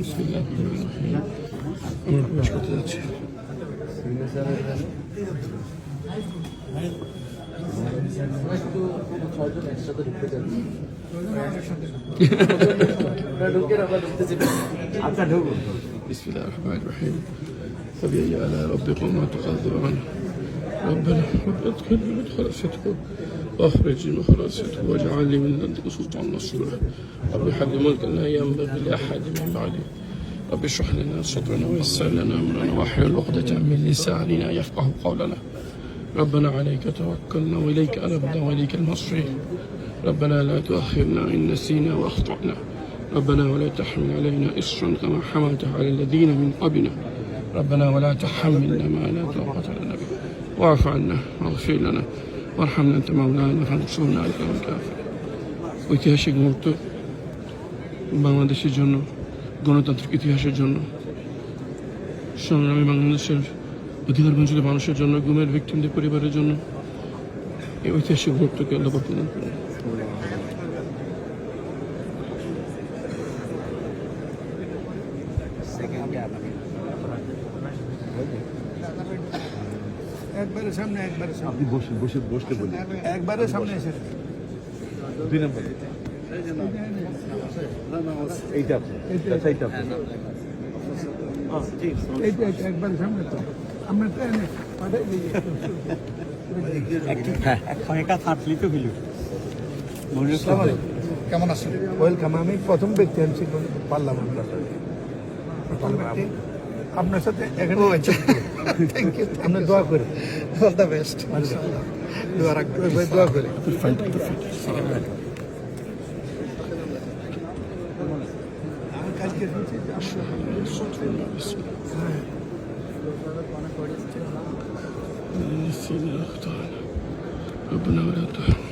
বিসমিল্লাহ আমরা প্রবেশ করতে যাচ্ছি। বিসমিল্লাহ রহমান রহিম فبأي آلاء ربكما تكذبان ربنا ادخل مدخل صدق واخرج مخرج صدق واجعل لي من لدنك سلطان نصيرا رب هب لي ملكا لا ينبغي لأحد من بعدي رب اشرح لنا صدرنا ويسر لنا أمرنا واحلل عقدة من لساننا يفقه قولنا ربنا عليك توكلنا وإليك أنبنا وإليك المصير ربنا لا تؤاخذنا إن نسينا وأخطأنا ربنا ولا تحمل علينا إصرا كما حملته على الذين من قبلنا ربنا ولا تحملنا ما لا طاقة لنا به واعف عنا واغفر لنا وارحمنا أنت مولانا فانصرنا على القوم الكافرين। ঐতিহাসিক মুহূর্ত বাংলাদেশের জন্য, গণতান্ত্রিক ইতিহাসের জন্য, সংগ্রামী বাংলাদেশের অধিকার বঞ্চিত মানুষের জন্য, গুমের ভিকটিমদের পরিবারের জন্য এই ঐতিহাসিক মুহূর্তকে আল্লাহ প্রদান করুন। একবারে সামনে, একবারে সামনে আপনি বসতে বলি একবারে সামনে এসে 2 নম্বর এইটা এইটা এইটা একবারে সামনে তো আমরা ট্রেনে পাঠাই দিই। কেমন আছেন? ওয়েলকাম। আমি প্রথম ব্যক্তি আনছি পারলাম আপনার সাথে এখানে। Thank you. আমরা দোয়া করি, অল দ্য বেস্ট। দোয়া রাখতে দোয়া করি। কালকে ربنا ولا تحمل